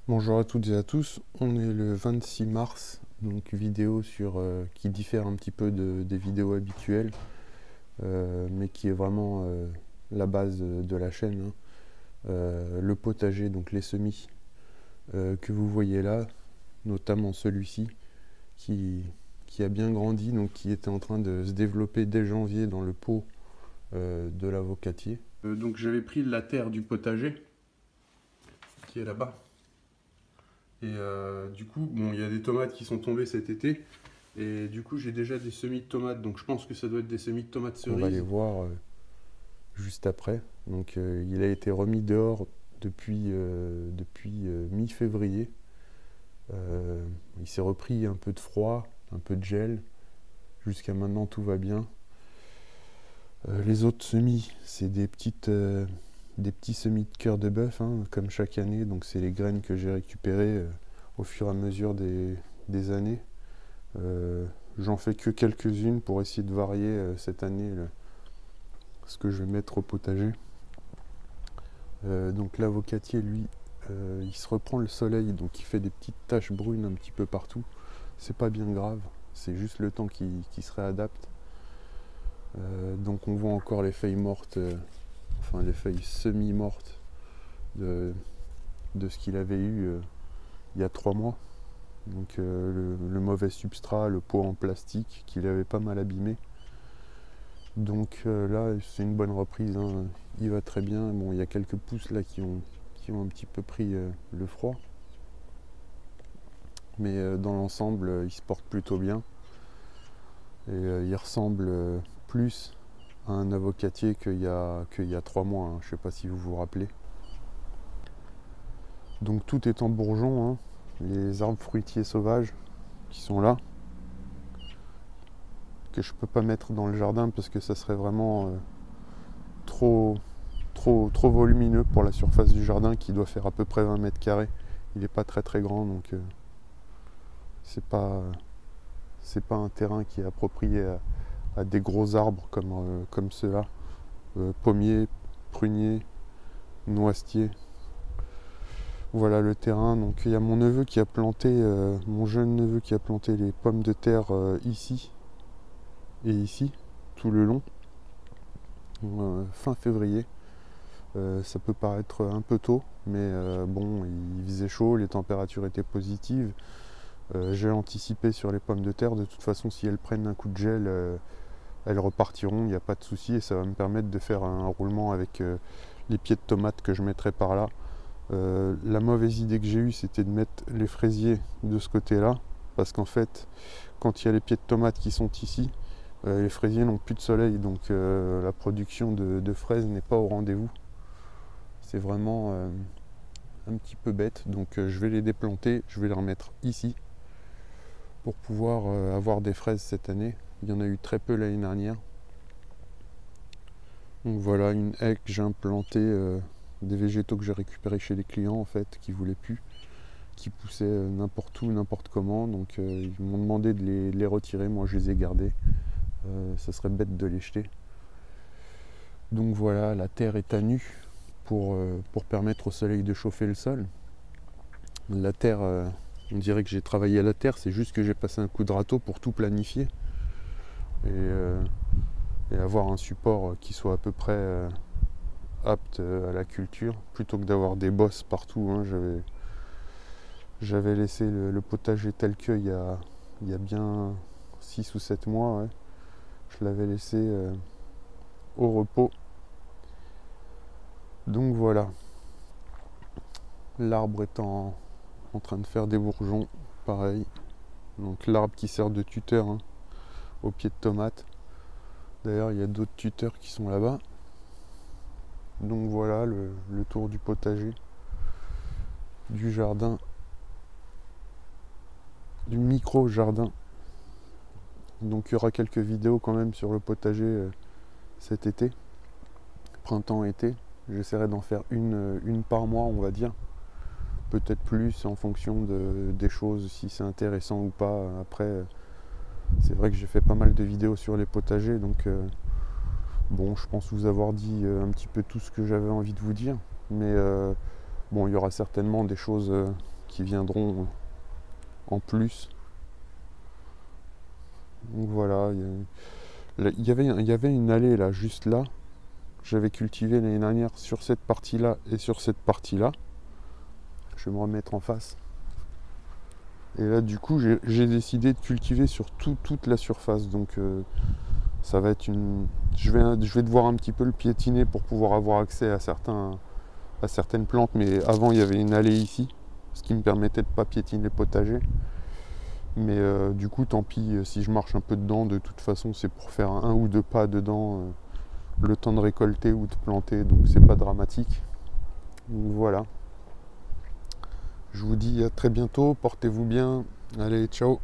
Bonjour à toutes et à tous, on est le 26 mars, donc vidéo qui diffère un petit peu des vidéos habituelles, mais qui est vraiment la base de la chaîne, hein. Le potager, donc les semis que vous voyez là, notamment celui-ci, qui, qui a bien grandi, donc qui était en train de se développer dès janvier dans le pot de l'avocatier. Donc j'avais pris la terre du potager, qui est là-bas. Et du coup, bon, il y a des tomates qui sont tombées cet été. Et du coup, j'ai déjà des semis de tomates. Donc je pense que ça doit être des semis de tomates cerises. On va les voir juste après. Donc il a été remis dehors depuis mi-février. Il s'est repris un peu de froid, un peu de gel. Jusqu'à maintenant, tout va bien. Les autres semis, c'est des petits semis de cœur de bœuf, hein, comme chaque année. Donc c'est les graines que j'ai récupérées au fur et à mesure des années. J'en fais que quelques-unes pour essayer de varier cette année ce que je vais mettre au potager. Donc l'avocatier, lui, il se reprend le soleil, donc il fait des petites taches brunes un petit peu partout. C'est pas bien grave, c'est juste le temps qui se réadapte. Donc on voit encore les feuilles mortes, enfin les feuilles semi-mortes de ce qu'il avait eu il y a 3 mois. Donc le mauvais substrat, le pot en plastique qu'il avait pas mal abîmé. Donc là c'est une bonne reprise, hein. Il va très bien. Bon, il y a quelques pousses là qui ont un petit peu pris le froid. Mais dans l'ensemble il se porte plutôt bien. Et il ressemble plus à un avocatier qu'il y a 3 mois, hein. Je ne sais pas si vous vous rappelez. Donc tout est en bourgeon, hein. Les arbres fruitiers sauvages qui sont là, que je peux pas mettre dans le jardin parce que ça serait vraiment trop volumineux pour la surface du jardin qui doit faire à peu près 20 mètres carrés. Il n'est pas très grand, donc c'est pas un terrain qui est approprié à des gros arbres comme ceux-là. Pommiers, pruniers, noisetiers. Voilà le terrain. Donc il y a mon neveu qui a planté, mon jeune neveu qui a planté les pommes de terre ici et ici, tout le long, fin février. Ça peut paraître un peu tôt, mais bon, il faisait chaud, les températures étaient positives. J'ai anticipé sur les pommes de terre. De toute façon, si elles prennent un coup de gel, elles repartiront, il n'y a pas de souci. Et ça va me permettre de faire un roulement avec les pieds de tomates que je mettrai par là. La mauvaise idée que j'ai eue, c'était de mettre les fraisiers de ce côté-là. Parce qu'en fait, quand il y a les pieds de tomates qui sont ici, les fraisiers n'ont plus de soleil. Donc la production de fraises n'est pas au rendez-vous. C'est vraiment un petit peu bête. Donc je vais les déplanter, je vais les remettre ici pour pouvoir avoir des fraises cette année. Il y en a eu très peu l'année dernière. Donc voilà une haie que j'ai implantée, des végétaux que j'ai récupérés chez les clients en fait, qui voulaient plus, qui poussaient n'importe où, n'importe comment. Donc ils m'ont demandé de les retirer, moi je les ai gardés. Ça serait bête de les jeter. Donc voilà, la terre est à nu pour permettre au soleil de chauffer le sol. La terre, on dirait que j'ai travaillé à la terre, c'est juste que j'ai passé un coup de râteau pour tout planifier et avoir un support qui soit à peu près apte à la culture, plutôt que d'avoir des bosses partout, hein. J'avais laissé le potager tel que il y a bien 6 ou 7 mois, ouais. Je l'avais laissé au repos. Donc voilà, l'arbre est en train de faire des bourgeons, pareil. Donc l'arbre qui sert de tuteur, hein, au pied de tomate. D'ailleurs, il y a d'autres tuteurs qui sont là-bas. Donc voilà le tour du potager, du jardin, du micro-jardin. Donc il y aura quelques vidéos quand même sur le potager cet été, printemps-été. J'essaierai d'en faire une par mois, on va dire. Peut-être plus en fonction des choses, si c'est intéressant ou pas. Après, c'est vrai que j'ai fait pas mal de vidéos sur les potagers, donc bon, je pense vous avoir dit un petit peu tout ce que j'avais envie de vous dire. Mais bon, il y aura certainement des choses qui viendront en plus. Donc voilà, il y avait une allée là, juste là. J'avais cultivé l'année dernière sur cette partie-là et sur cette partie-là. Je vais me remettre en face. Et là, du coup, j'ai décidé de cultiver sur toute la surface. Donc, ça va être une... Je vais devoir un petit peu le piétiner pour pouvoir avoir accès à certaines plantes. Mais avant, il y avait une allée ici, ce qui me permettait de ne pas piétiner le potager. Mais du coup, tant pis, si je marche un peu dedans, de toute façon, c'est pour faire un ou deux pas dedans, le temps de récolter ou de planter. Donc, c'est pas dramatique. Donc, voilà. Je vous dis à très bientôt, portez-vous bien. Allez, ciao.